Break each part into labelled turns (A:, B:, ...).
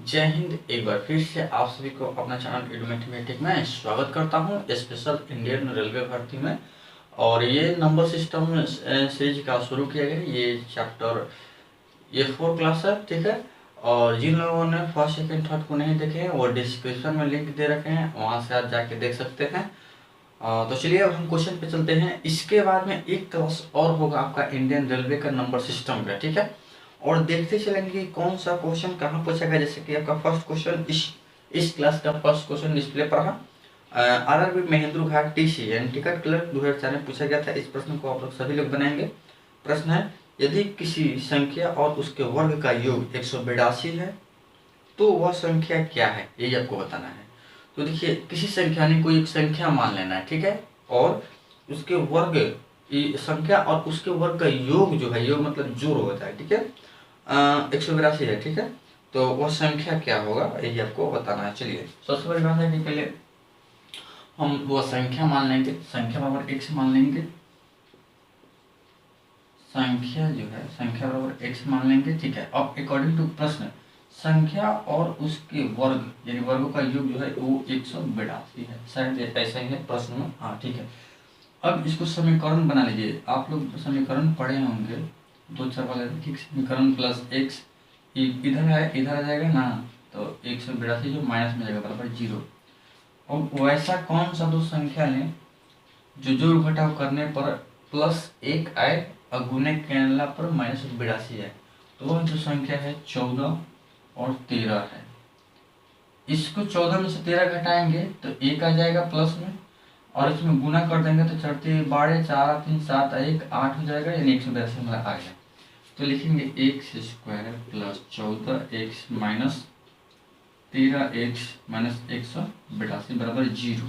A: जय हिंद। एक बार फिर से आप सभी को अपना चैनल एडुमेटिक में स्वागत करता हूं स्पेशल इंडियन रेलवे भर्ती में। और ये नंबर सिस्टम सीरीज का शुरू किया गया। ये चैप्टर ये 4 क्लास है, ठीक है। और जिन लोगों ने फर्स्ट सेकंड थर्ड को नहीं देखे हैं वो डिस्क्रिप्शन में लिंक दे रखे हैं, वहाँ से आप जाके देख सकते हैं। तो चलिए अब हम क्वेश्चन पे चलते हैं। इसके बाद में एक क्लास और होगा आपका इंडियन रेलवे का नंबर सिस्टम का, ठीक है। और देखते चलेंगे कि कौन सा क्वेश्चन कहाँ पूछा गया। जैसे कि आपका फर्स्ट क्वेश्चन इस क्लास का फर्स्ट क्वेश्चन डिस्प्ले पर रहा। आरआरबी महेंद्र घाट टीसी यानी टिकट क्लर्क 2004 में पूछा गया था। इस प्रश्न को आप लोग सभी लोग बनाएंगे। प्रश्न है, यदि किसी संख्या और उसके वर्ग का योग 182 है तो वह संख्या क्या है, यही आपको बताना है। तो देखिए, किसी संख्या ने कोई एक संख्या मान लेना है, ठीक है। और उसके वर्ग संख्या और उसके वर्ग का योग जो है, योग मतलब जोड़ होता है, ठीक है। 182 है, ठीक है। तो वह संख्या क्या होगा, यही आपको बताना है। चलिए, सबसे बड़ी बात है कि पहले हम वह संख्या मान लेंगे। संख्या बराबर x मान लेंगे। संख्या जो है संख्या बराबर x मान लेंगे, ठीक है। अब अकॉर्डिंग टू प्रश्न, संख्या और उसके वर्ग यानी वर्गों का योग जो है वो 182 है। शायद ऐसा ही है प्रश्न में, हाँ ठीक है। अब इसको समीकरण बना लीजिए। आप लोग समीकरण पढ़े होंगे 2 4 वाले, ठीक। समीकरण प्लस x इधर है, इधर आ जाएगा ना, तो 182 जो माइनस में जाएगा बराबर 0। और वैसा कौन सा दो संख्या ने जो जोड़ घटाव करने पर +1 आए और गुने करने पर -82 है। तो वह जो संख्या है 14 और 13 है। इसको 14 में से 13 घटाएंगे तो 1 आ जाएगा प्लस में, और इसमें गुना कर देंगे तो 4 12 4 3 7 1 8 हो जाएगा, यानी 182 में आ गया। तो लिखेंगे x² + 14x - 13x - 182 बराबर 0।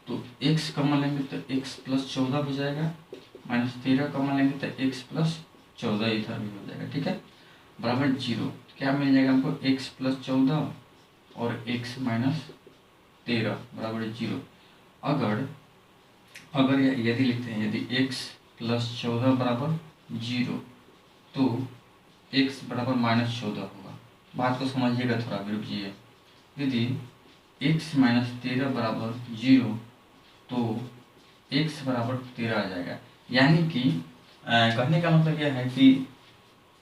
A: तो x कॉमन लेंगे तो x + 14 हो जाएगा, -13 कॉमन लेंगे तो x + 14 इधर भी हो जाएगा, ठीक है, बराबर 0। क्या मिल जाएगा हमको, x + 14 और x - 13 बराबर 0। अगर यदि लिखते हैं, यदि x + 14 बराबर 0 तो x बराबर -14 होगा। बात को समझिएगा, थोड़ा रुकिए। यदि x - 13 बराबर 0 तो x बराबर 13 आ जाएगा। यानी कि कहने का मतलब यह है कि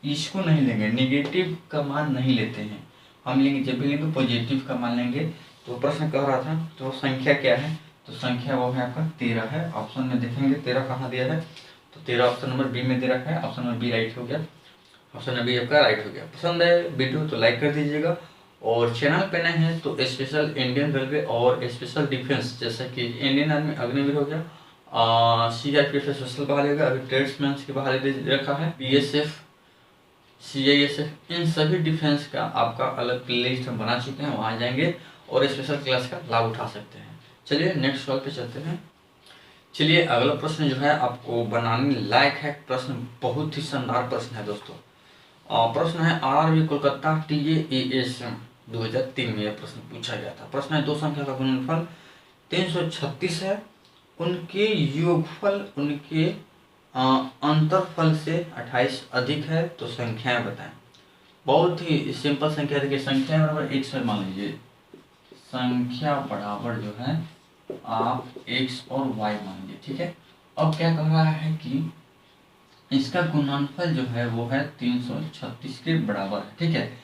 A: इसको नहीं लेंगे, निगेटिव का मान नहीं लेते हैं हम। लेंगे जब भी लेंगे पॉजिटिव का मान लेंगे। तो प्रश्न कह रहा था तो संख्या क्या है, तो संख्या वो है आपका 13 है। ऑप्शन में देखेंगे 13 कहाँ दिया है, तो 13 ऑप्शन नंबर बी में दे रखा है। ऑप्शन नंबर बी राइट हो गया, ऑप्शन नंबर बी आपका राइट हो गया। पसंद है वीडियो तो लाइक कर दीजिएगा, और चैनल पे नए हैं तो स्पेशल इंडियन रेलवे और स्पेशल डिफेंस जैसे कि इंडियन आर्मी अग्निवीर हो गया, CRPF स्पेशल बहाली हो गया, अभी ट्रेड्समैन की बहाली दे रखा है, BSF CISF, इन सभी डिफेंस का आपका अलग प्लेलिस्ट हम बना चुके हैं, वहाँ जाएंगे और स्पेशल क्लास का लाभ उठा सकते हैं। चलिए नेक्स्ट सवाल पे चलते हैं। चलिए अगला प्रश्न जो है आपको बनाने लायक है। प्रश्न बहुत ही शानदार प्रश्न है दोस्तों। प्रश्न है, आरआरबी कोलकाता TAASM 2003 में यह प्रश्न पूछा गया था। प्रश्न है, दो संख्या का गुणनफल 336 है, उनके योगफल उनके अंतरफल से 28 अधिक है, तो संख्याएं बताएं। बहुत ही सिंपल संख्या देखिए, संख्या बराबर x मान लीजिए। संख्या बराबर जो है आप x और y मान लीजिए, ठीक है। अब क्या कह रहा है कि इसका गुणनफल जो है वो है 336 के बराबर है, ठीक है।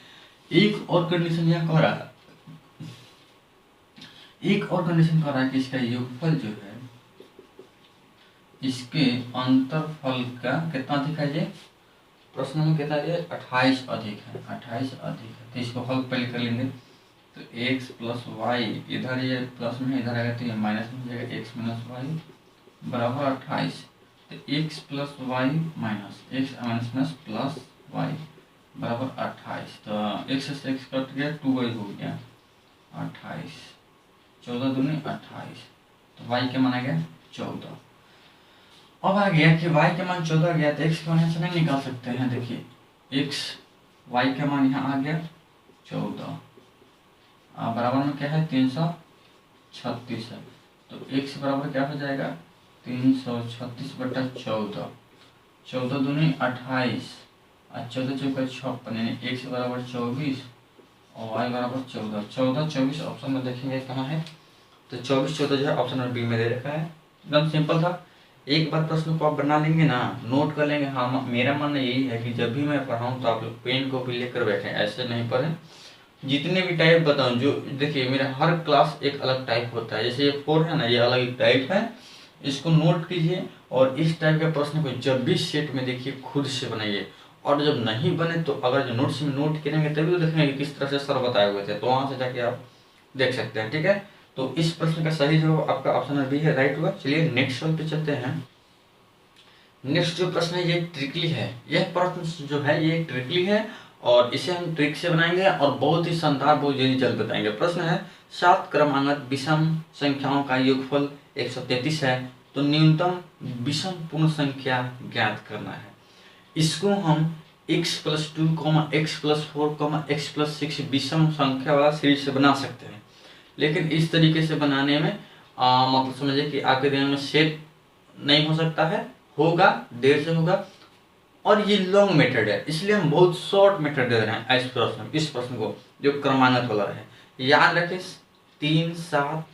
A: एक और कंडीशन यह कह रहा है, एक और कंडीशन कह रहा है कि इसका योगफल जो है इसके अंतरफल का कितना अधिक है। ये प्रश्न में कितना है, 28 अधिक है, 28 अधिक है। तो इसको हल पहले कर लेंगे। तो x + y इधर ये प्लस में इधर आएगा तो ये माइनस में हो जाएगा, x - y बराबर 28। तो x + y minus x plus y बराबर 28। तो x से x कट गया, 2y हो गया 28, 14 दूनी 28। तो y क्या माना गया 14। अब आ गया कि y का मान 14 गया तो x का मान यहाँ से नहीं निकाल सकते हैं। देखिए y का मान यहाँ आ गया 14, बराबर में क्या है 336 है। तो x बराबर क्या हो जाएगा 336 बटा 14, 14 दूनी 28 और 14 चौका 56, यानी x बराबर 24 और y बराबर 14, 14 24 ऑप्शन में देखेंगे कहाँ है, तो 24 14 जो है ऑप्शन नंबर बी में दे रखा है। एकदम सिंपल था। एक बार प्रश्न को आप बना लेंगे ना, नोट कर लेंगे। हाँ, मेरा मानना यही है कि जब भी मैं पढ़ाऊँ तो आप लोग पेन कॉपी लेकर बैठें, ऐसे नहीं पढ़ें। जितने भी टाइप बताऊँ, जो देखिए मेरा हर क्लास एक अलग टाइप होता है। जैसे ये 4 है ना, ये अलग एक टाइप है, इसको नोट कीजिए। और इस टाइप के प्रश्न को जब भी सेट में देखिए खुद से बनाइए। और जब नहीं बने तो अगर जो नोट्स में नोट करेंगे तभी तो देखेंगे किस तरह से सर बताए हुए थे, तो वहाँ से जाके आप देख सकते हैं। ठीक है, तो इस प्रश्न का सही जवाब आपका ऑप्शन नंबर बी है, राइट हुआ। चलिए नेक्स्ट सवाल पे चलते हैं। नेक्स्ट जो प्रश्न है ये ट्रिकली है। यह प्रश्न जो है ये ट्रिकली है और इसे हम ट्रिक से बनाएंगे और बहुत ही शानदार, बहुत जल्दी जल्द बताएंगे। प्रश्न है 7 क्रमांकित विषम संख्याओं का योगफल 133 है, तो न्यूनतम विषम पूर्ण संख्या ज्ञात करना है। इसको हम x+2, x+4, x+6 विषम संख्या वाला सीरीज से बना सकते हैं। लेकिन इस तरीके से बनाने में मतलब समझिए कि आपके दिमाग में सेट नहीं हो सकता है, होगा देर से होगा। और ये लॉन्ग मेथड है, इसलिए हम बहुत शॉर्ट मेथड दे रहे हैं इस प्रश्न को, जो क्रमांकित वाला है। याद रखें 3 7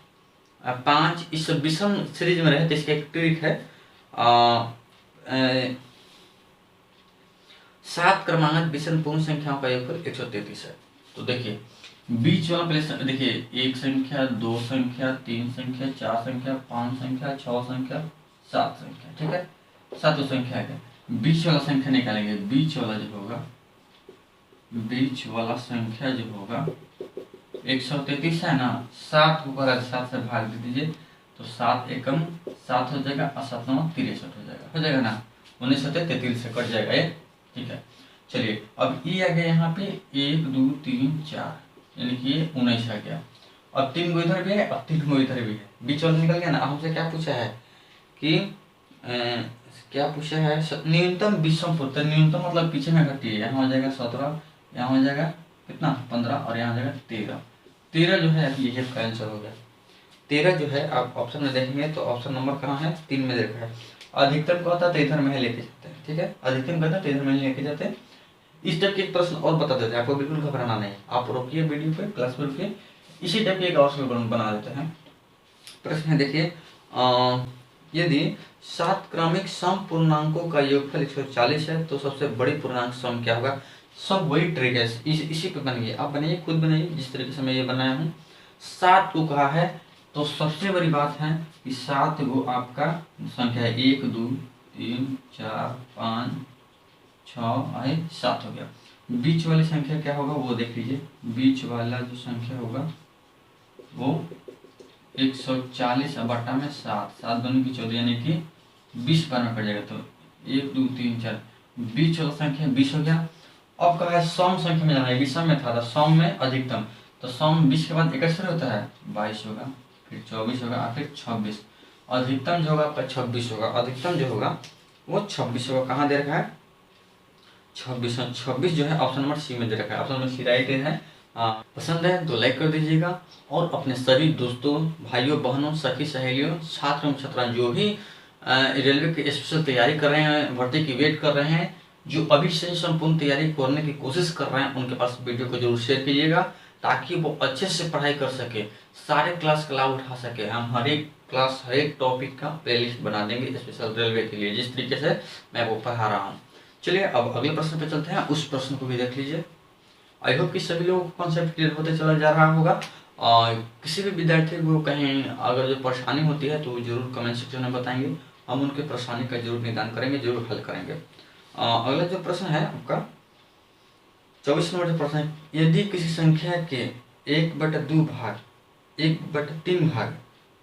A: 5 इस विषम सीरीज में रहे तो इसका एक ट्रिक है। 7 क्रमांकित विषम पूर्ण संख्याओं का योगफल 133 है। तो देखिए बीच वाला पहले देखिए, 1 संख्या, 2 संख्या, 3 संख्या, 4 संख्या, 5 संख्या, 6 संख्या, 7 संख्या। ठीक है, 7 संख्या है। बीच वाला संख्या निकालेंगे। बीच वाला जो होगा, बीच वाला संख्या जो होगा 133 है ना, 7 को अगर 7 से भाग दे दीजिए तो 7 एकम 7 हो जाएगा और 7 9 63 हो जाएगा ना, 19 33 से कट जाएगा ये। ठीक है, चलिए अब ये आ गया यहाँ पे 1 2 3 4, यानी कि ये 19 आ गया। अब 3 गो इधर भी है और 3 गो इधर भी है, बीच वाला निकल गया ना। अब हमसे क्या पूछा है कि क्या पूछा है, न्यूनतम विषम पूर्ण। न्यूनतम मतलब पीछे में घटिए, यहाँ हो जाएगा 17, यहाँ हो जाएगा कितना 15 और यहाँ हो जाएगा 13। 13 जो है ये इसका आंसर हो गया। 13 जो है आप ऑप्शन में देखेंगे तो ऑप्शन नंबर कहाँ है, 3 में देखा है। अधिकतम का होता है तो इधर में लेके जाते हैं। ठीक है, अधिकतम का होता है तो इधर में लेके जाते हैं। इस टाइप के एक प्रश्न और बता देते हैं, आपको बिल्कुल घबराना नहीं। आप रोकिए वीडियो पे, क्लास पे रुकिए, इसी टाइप के एक और बना देते हैं। प्रश्न है देखिए, यदि 7 क्रमिक सम पूर्णांकों का योगफल 140 है तो सबसे बड़ी पूर्णांक सम क्या होगा। सब वही ट्रिक है, इसी पे बनेंगे। आप बनाइए, खुद बनाइए जिस तरीके से मैं ये बनाया हूँ। 7 को कहा है तो सबसे बड़ी बात है कि 7 वो आपका संख्या है, 1 2 3 4 5 6 7 हो गया। बीच वाली संख्या क्या होगा वो देख लीजिए। बीच वाला जो संख्या होगा वो 140 बटा में 7, 7 दूनी की 14, यानी कि 20 बार में पड़ जाएगा। तो 1 2 3 4, बीच वाला संख्या 20 हो गया। अब कहा है सम संख्या में जाना है, विषम में था तो सम में अधिकतम, तो सम 20 के बाद 21 होता है, 22 होगा, फिर 24 होगा और फिर 26। अधिकतम जो होगा आपका 26 होगा। अधिकतम जो होगा वो 26 होगा। कहाँ दे रखा है 26, 26 जो है ऑप्शन नंबर सी में दे रखा है। ऑप्शन नंबर सी राइट है। पसंद है तो लाइक कर दीजिएगा और अपने सभी दोस्तों, भाइयों, बहनों, सखी सहेलियों, छात्र एवं छात्राएं जो भी रेलवे की स्पेशल तैयारी कर रहे हैं, भर्ती की वेट कर रहे हैं, जो अभी से संपूर्ण तैयारी करने की कोशिश कर रहे हैं, उनके पास वीडियो को जरूर शेयर कीजिएगा ताकि वो अच्छे से पढ़ाई कर सके, सारे क्लास का लाभ उठा सके। हम हर एक क्लास, हर एक टॉपिक का प्लेलिस्ट बना देंगे स्पेशल रेलवे के लिए, जिस तरीके से मैं वो पढ़ा रहा हूँ। चलिए अब अगले प्रश्न पे चलते हैं, उस प्रश्न को भी देख लीजिए। आई होप कि सभी लोगों को कॉन्सेप्ट क्लियर होते चला जा रहा होगा। किसी भी विद्यार्थी को कहीं अगर जो परेशानी होती है तो जरूर कमेंट सेक्शन में बताएंगे, हम उनके परेशानी का जरूर निदान करेंगे, जरूर हल करेंगे। अगला जो प्रश्न है आपका 24 नंबर जो प्रश्न है, यदि किसी संख्या के 1/2 भाग, 1/3 भाग,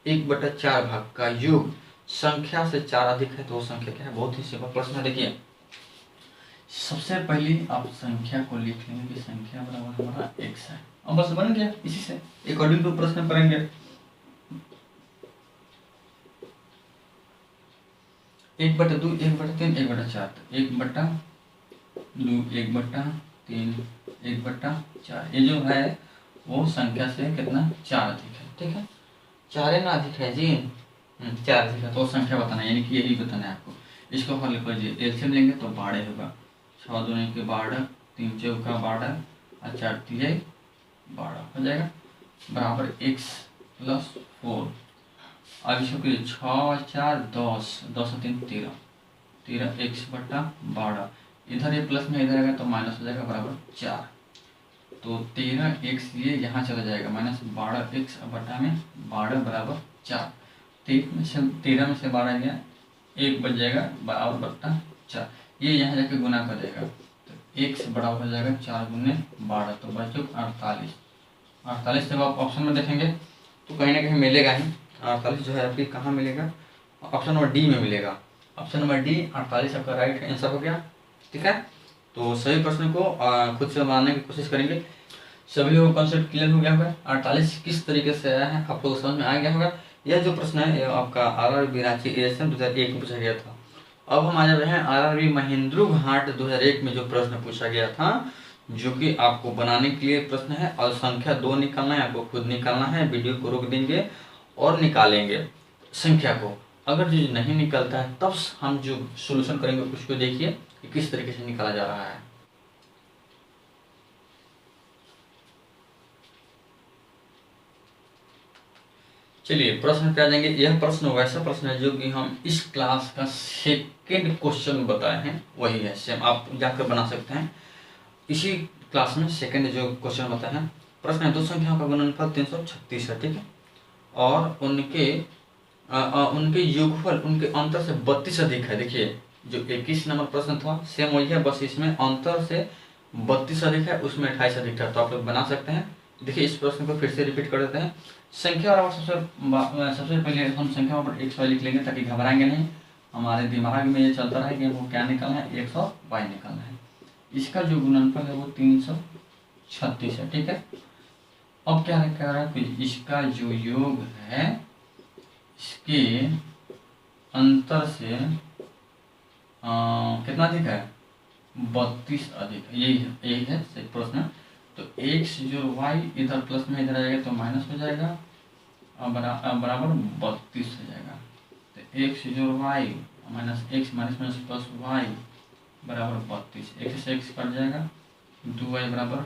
A: 1/4 भाग का योग संख्या से 4 अधिक है तो वो संख्या क्या है। बहुत ही सिंपल प्रश्न है। देखिए सबसे पहले आप संख्या को लिख लेंगे कि संख्या बराबर हमारा x है, अब बस बन गया। इसी से अकॉर्डिंग टू प्रश्न करेंगे। 1/2, 1/3, 1/4, 1/2, 1/3, 1/4, ये जो है वो संख्या से कितना 4 अधिक है। ठीक है, 4 ना अधिक है जी, 4 अधिक है तो संख्या बताना है, यानी कि यही बताना है आपको। इसको हल कीजिए, एलसीएम लेंगे तो 12 होगा, 6 दूनी के 12, 3 चौका 12 और 4 तिहाई 12 हो जाएगा बराबर x प्लस 4। अब इसको कीजिए 6 4 10, 10 और 3 13, 13x/12। इधर ये प्लस में इधर आएगा तो माइनस हो जाएगा बराबर 4। तो 13x ये यहाँ चला जाएगा माइनस 12x/12 बराबर 4। 13 में से 12 गया, 1 बच जाएगा बराबर बट्टा 4। ये यहाँ जाके गुना कर देगा तो x बराबर हो जाएगा 4 गुने 12, तो बच्चों 48। 48 जब आप ऑप्शन में देखेंगे तो कहीं ना कहीं मिलेगा ही। 48 जो है आपकी कहाँ मिलेगा, ऑप्शन नंबर डी में मिलेगा। ऑप्शन नंबर डी 48 आपका राइट आंसर हो गया। ठीक है, तो सभी प्रश्न को खुद से बनाने की कोशिश करेंगे। सभी लोगों को कॉन्सेप्ट क्लियर हो गया होगा, 48 किस तरीके से आया है आपको समझ में आ गया होगा। यह जो प्रश्न है ये आपका RRB रांची ASM 2001 में पूछा गया था। अब हम आ जा रहे हैं RRB महेंद्रू घाट 2001 में जो प्रश्न पूछा गया था, जो कि आपको बनाने के लिए प्रश्न है और संख्या 2 निकालना है, आपको खुद निकालना है। वीडियो को रोक देंगे और निकालेंगे संख्या को। अगर जो नहीं निकलता है तब हम जो सोल्यूशन करेंगे उसको देखिए कि किस तरीके से निकाला जा रहा है। चलिए प्रश्न पे आ जाएंगे। यह प्रश्न वैसा प्रश्न है जो कि हम इस क्लास का सेकेंड क्वेश्चन बताए हैं, वही है सेम, आप जाकर बना सकते हैं। इसी क्लास में सेकेंड जो क्वेश्चन बताए हैं, प्रश्न है दो संख्याओं का गुणनफल 336 है। ठीक है, और उनके योगफल उनके अंतर से 32 अधिक है। देखिए जो 21 नंबर प्रश्न था सेम वही है, बस इसमें अंतर से 32 अधिक है, उसमें 28 अधिक था। तो आप लोग बना सकते हैं। देखिए इस प्रश्न को फिर से रिपीट कर देते हैं। संख्या बराबर सबसे पहले हम संख्या बराबर x y लिख लेंगे ताकि घबराएंगे नहीं। हमारे दिमाग में ये चलता रहे कि वो क्या निकालना है, x और y निकालना है। इसका जो गुणनफल है वो 336 है। ठीक है, अब क्या कह रहा है कि इसका जो योग है इसके अंतर से कितना अधिक है, 32 अधिक है। यही है सही प्रश्न। तो x जो y इधर प्लस में इधर आएगा तो माइनस हो जाएगा और बराबर 32 हो जाएगा। तो x जो y minus x minus minus plus y बराबर 32। x से x कट जाएगा, 2y बराबर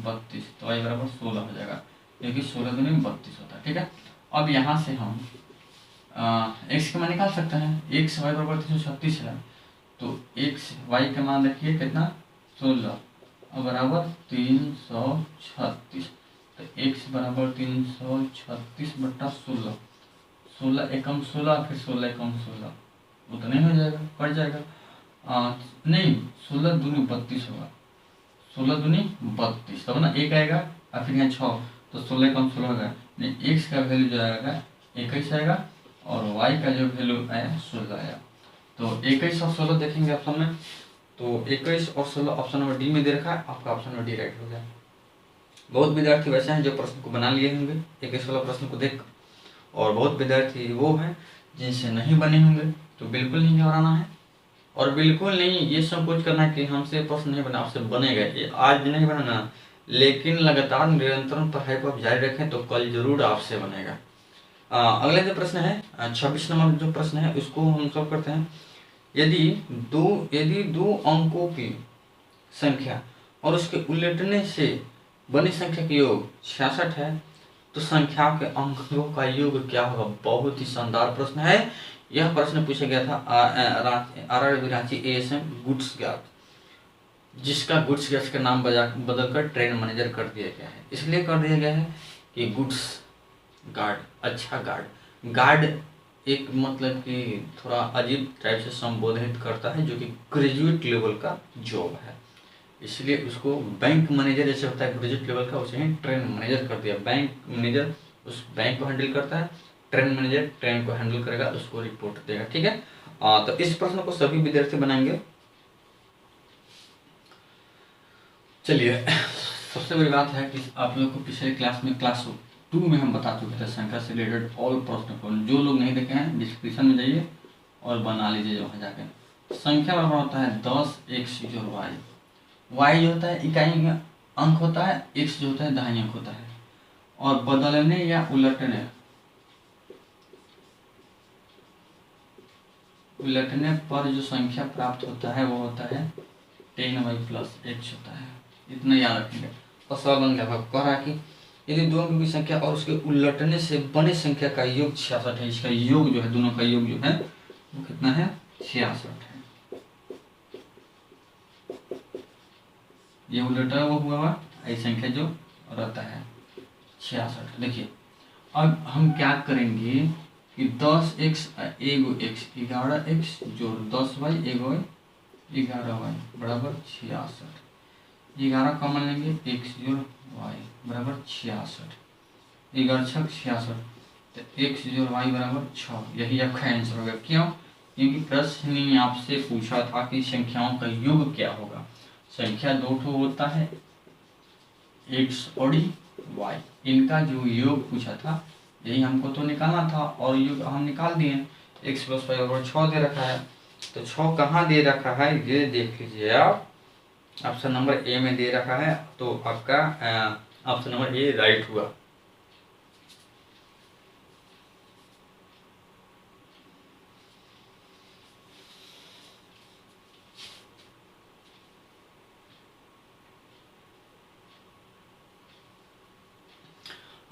A: 32, तो y बराबर 16 हो जाएगा, क्योंकि 16 दूनी 32 होता है। ठीक है, अब यहाँ से हम x का मान निकाल सकते हैं। x y बराबर 336 है, तो x y का मान देखिए कितना 16 और बराबर 336। तो x बराबर 336/16, 16 एकम 16 फिर 16 एकम 16, उतना ही हो जाएगा, कट जाएगा। नहीं 16 दूनी 32 होगा, 16 दूनी 32, तब ना एक आएगा और फिर यहाँ 6, तो 16 एकम 16 होगा। नहीं x का वैल्यू जो आएगा 21 आएगा और y का जो वैल्यू आया 16 आया। तो 21 और 16 देखेंगे ऑप्शन में, तो 21 और 16 ऑप्शन नंबर डी में दे रखा है, आपका ऑप्शन नंबर डी राइट हो गया। बहुत विद्यार्थी वैसे हैं जो प्रश्न को बना लिए होंगे 21 वाला प्रश्न को देख, और बहुत विद्यार्थी वो हैं जिनसे नहीं बने होंगे। तो बिल्कुल नहीं घबराना है और बिल्कुल नहीं ये संकोच करना है कि हमसे प्रश्न नहीं बना, आपसे बनेगा। ये आज नहीं बनाना, लेकिन लगातार निरंतर पढ़ाई को आप जारी रखें तो कल जरूर आपसे बनेगा। अगला जो प्रश्न है 26 नंबर जो प्रश्न है उसको हम सॉल्व करते हैं। यदि दो अंकों की संख्या और उसके उलटने से बनी संख्या का योग 66 है तो संख्या के अंकों का योग क्या होगा। बहुत ही शानदार प्रश्न है। यह प्रश्न पूछा गया था RRB Ranchi ASM goods guard, जिसका गुड्स गार्ड का नाम बदलकर ट्रेन मैनेजर कर दिया गया है। इसलिए कर दिया गया है कि गुड्स गार्ड अच्छा गार्ड एक मतलब कि थोड़ा अजीब टाइप से संबोधित करता है, जो कि ग्रेजुएट लेवल का जॉब है, इसलिए उसको बैंक मैनेजर जैसे होता है ग्रेजुएट लेवल का, उसे ट्रेन मैनेजर कर दिया। बैंक मैनेजर उस बैंक को हैंडल करता है, ट्रेन मैनेजर ट्रेन को हैंडल करेगा, उसको रिपोर्ट देगा। ठीक है, तो इस प्रश्न को सभी विद्यार्थी बनाएंगे। चलिए सबसे बड़ी बात है कि आप लोग को पिछले क्लास में क्लास 2 में हम बता चुके थे संख्या से रिलेटेड ऑल प्रश्न को। जो लोग नहीं देखे हैं डिस्क्रिप्शन में जाइए और बना लीजिए वहाँ जाके। संख्या बराबर होता है 10 x जोड़ y जो होता है इकाई में अंक होता है, x जो होता है दहाई अंक होता है। और बदलने या उलटने पर जो संख्या प्राप्त होता है वो होता है 10y + x होता है। इतना याद रखेंगे। और सवाल बन गया। कह रहा है कि यदि दो अंकों की संख्या और उसके उलटने से बने संख्या का योग 66 है, इसका योग जो है, दोनों का योग जो है वो कितना है, 66 है। ये उलटा वो हुआ ऐसी संख्या जो रहता है 66। देखिए अब हम क्या करेंगे कि 10x एगो x 11x जोड़ 10y एगो 11y बराबर 66। 11 कॉमन लेंगे, x जोड़ y बराबर 66, 11 छक 66, तो x जोड़ y बराबर 6। यही आपका आंसर होगा। क्यों? क्योंकि प्रश्न ने आपसे पूछा था कि संख्याओं का योग क्या होगा। संख्या दो ठो होता है, x और y, इनका जो योग पूछा था यही हमको तो निकालना था और योग हम निकाल दिए। x प्लस वाई बराबर 6 दे रखा है, तो 6 कहाँ दे रखा है ये देख लीजिए आप, ऑप्शन नंबर ए में दे रखा है, तो आपका ऑप्शन नंबर ए राइट हुआ।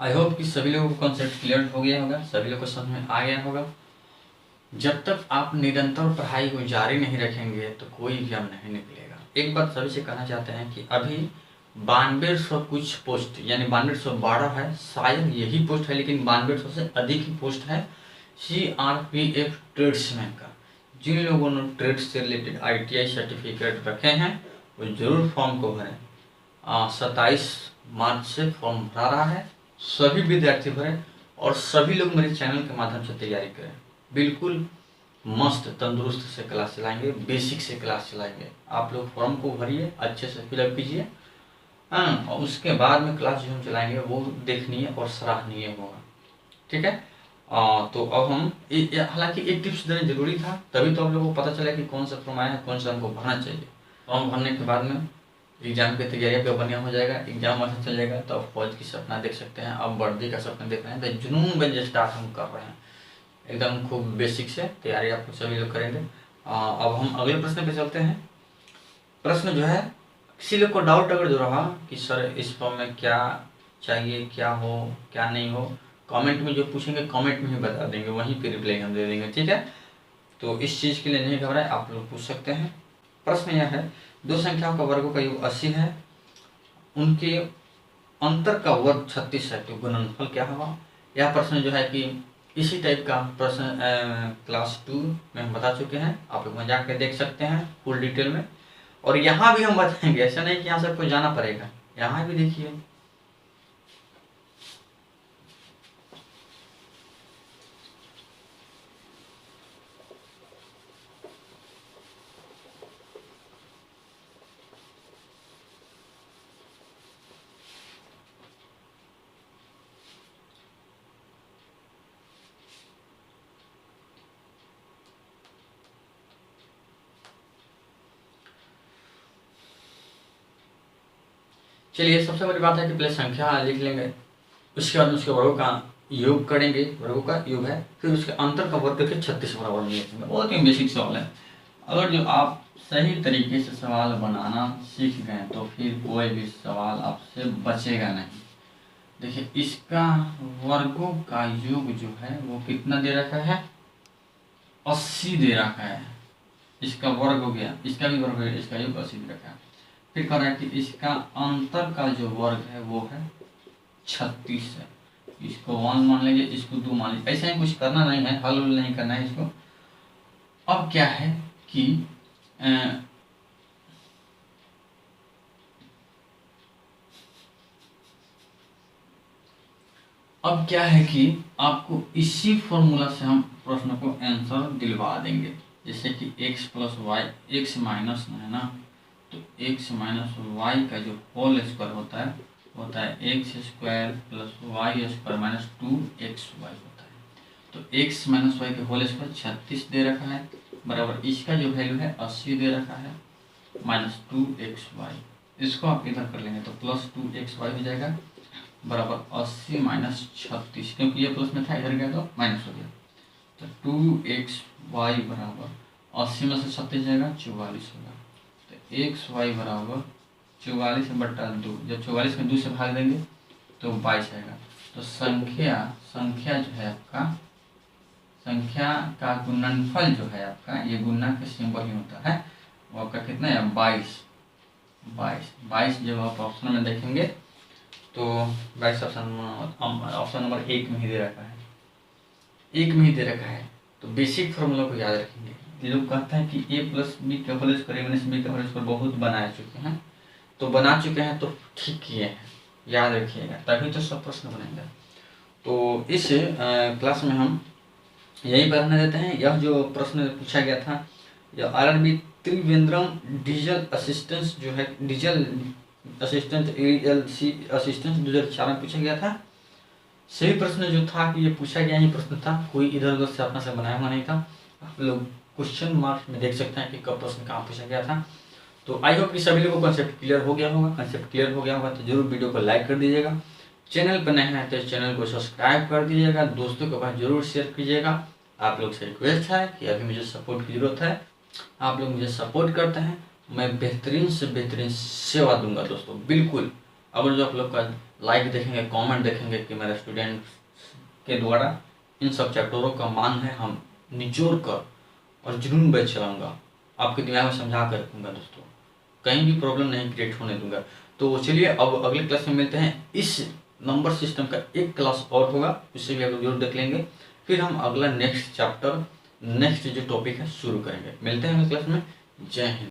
A: आई होप कि सभी लोगों को कॉन्सेप्ट क्लियर हो गया होगा, सभी लोगों को समझ में आ गया होगा। जब तक आप निरंतर पढ़ाई को जारी नहीं रखेंगे तो कोई एग्जाम नहीं निकलेगा। एक बात सभी से कहना चाहते हैं कि अभी 9200 कुछ पोस्ट यानी 9212 है, शायद यही पोस्ट है, लेकिन 9200 से अधिक ही पोस्ट है CRPF ट्रेड्समैन का। जिन लोगों ने ट्रेड से रिलेटेड ITI सर्टिफिकेट रखे हैं वो जरूर फॉर्म को भरें। 27 मार्च से फॉर्म भरा रहा है, सभी विद्यार्थी भरें और सभी लोग मेरे चैनल के माध्यम से तैयारी करें। बिल्कुल मस्त तंदुरुस्त से क्लास चलाएंगे, बेसिक से क्लास चलाएंगे। आप लोग फॉर्म को भरिए, अच्छे से फिलअप कीजिए, हाँ, और उसके बाद में क्लास जो हम चलाएंगे वो देखनीय और सराहनीय होगा। ठीक है, तो अब हम हालांकि एक टिप्स देना जरूरी था, तभी तो आप लोगों को पता चला कि कौन सा फॉर्म आया है, कौन सा हमको भरना चाहिए। फॉर्म भरने के बाद में एग्जाम की तैयारी पे बढ़िया हो जाएगा, एग्जाम अच्छा चल जाएगा, तो आप फौज की सपना देख सकते हैं। अब वर्दी का सपना देख रहे हैं तो जुनून बन स्टार्ट हम कर रहे हैं, एकदम खूब बेसिक से तैयारी आप सभी लोग करेंगे। अब हम अगले प्रश्न पे चलते हैं। प्रश्न जो है, किसी लोग को डाउट अगर जो रहा कि सर इस फॉर्म में क्या चाहिए, क्या हो क्या नहीं हो, कमेंट में जो पूछेंगे कमेंट में ही बता देंगे, वहीं पे रिप्लाई हम दे देंगे। ठीक है, तो इस चीज़ के लिए नहीं घबराए, आप लोग पूछ सकते हैं। प्रश्न यह है, दो संख्याओं का वर्गों का योग 80 है, उनके अंतर का वर्ग 36 है, तो गुणनफल क्या होगा। यह प्रश्न जो है कि इसी टाइप का प्रश्न क्लास 2 में हम बता चुके हैं, आप लोग में जाकर देख सकते हैं फुल डिटेल में। और यहाँ भी हम बताएंगे, ऐसा नहीं कि यहाँ से आपको जाना पड़ेगा, यहाँ भी देखिए। चलिए, सबसे बड़ी बात है कि पहले संख्या लिख लेंगे, उसके बाद उसके वर्गों का योग करेंगे, वर्गों का योग है, फिर उसके अंतर का वर्ग करके 36 बराबर में लिखेंगे। बहुत ही बेसिक सवाल है। अगर जो आप सही तरीके से सवाल बनाना सीख गए तो फिर कोई भी सवाल आपसे बचेगा नहीं। देखिए, इसका वर्गों का योग जो है वो कितना दे रखा है, 80 दे रखा है। इसका वर्ग हो गया, इसका भी वर्ग हो गया, इसका योग 80 दे रखा है। फिर कह रहा है कि इसका अंतर का जो वर्ग है वो है 36 है। इसको 1 मान लीजिए, इसको 2 मान लीजिए, ऐसे ही कुछ करना नहीं है, हल नहीं करना है इसको। अब क्या है कि अब क्या है कि आपको इसी फॉर्मूला से हम प्रश्न को आंसर दिलवा देंगे। जैसे कि x plus y, x minus है ना, तो x माइनस वाई का जो होल स्क्वायर होता है x square plus y square minus 2xy होता है। तो x माइनस वाई का होल स्क्वायर 36 दे रखा है, बराबर इसका जो वैल्यू है 80 दे रखा है, माइनस 2xy। इसको आप इधर कर लेंगे तो प्लस 2xy हो जाएगा, बराबर 80 माइनस 36, क्योंकि ये प्लस में था, इधर गया तो माइनस हो गया। तो 2xy बराबर 80 में से 36 जाएगा 44 होगा, तो xy बराबर 44/2, जब 44 में 2 से भाग देंगे तो 22 आएगा। तो संख्या जो है आपका, संख्या का गुणनफल जो है आपका, ये गुणा के सिंबल ही होता है, वो आपका कितना है 22 जब आप ऑप्शन में देखेंगे तो 22 ऑप्शन नंबर 1 में ही दे रखा है, 1 में ही दे रखा है। तो बेसिक फॉर्मूला को याद रखेंगे। लोग कहते हैं कि a + b का होल स्क्वायर माइनस b का होल स्क्वायर बहुत बना चुके हैं, तो बना चुके हैं तो ठीक किए हैं, याद रखिएगा, तभी तो सब प्रश्न बनेंगे। तो इस क्लास में हम यही पढ़ने देते हैं। यह जो प्रश्न पूछा गया था, यह RRB त्रिवेंद्रम डीजल असिस्टेंस जो है, डीजल असिस्टेंट ALC असिस्टेंस 2004 में पूछा गया था। सही प्रश्न जो था कि ये पूछा गया ही प्रश्न था, कोई इधर उधर से अपना से बनाया हुआ नहीं था। आप लोग क्वेश्चन मार्क्स में देख सकते हैं कि कब प्रश्न कहाँ पूछा गया था। तो आई होप कि सभी लोगों को कंसेप्ट क्लियर हो गया होगा। कंसेप्ट क्लियर हो गया होगा तो जरूर वीडियो को लाइक कर दीजिएगा, चैनल पर नए हैं तो चैनल को सब्सक्राइब कर दीजिएगा, दोस्तों के पास जरूर शेयर कीजिएगा। आप लोग से रिक्वेस्ट है कि अभी मुझे सपोर्ट की जरूरत है, आप लोग मुझे सपोर्ट करते हैं, मैं बेहतरीन से बेहतरीन सेवा दूंगा दोस्तों, बिल्कुल। अगर जो आप लोग का लाइक देखेंगे, कमेंट देखेंगे कि मेरे स्टूडेंट के द्वारा इन सब चैप्टरों का मान है, हम निचोड़ कर और जुनून बैच चलाऊंगा, आपके दिमाग में समझा कर रखूँगा दोस्तों, कहीं भी प्रॉब्लम नहीं क्रिएट होने दूंगा। तो चलिए अब अगले क्लास में मिलते हैं। इस नंबर सिस्टम का एक क्लास और होगा, उससे भी आप लोग जरूर देख लेंगे, फिर हम अगला नेक्स्ट चैप्टर, नेक्स्ट जो टॉपिक है शुरू करेंगे। मिलते हैं अगले क्लास में। जय हिंद।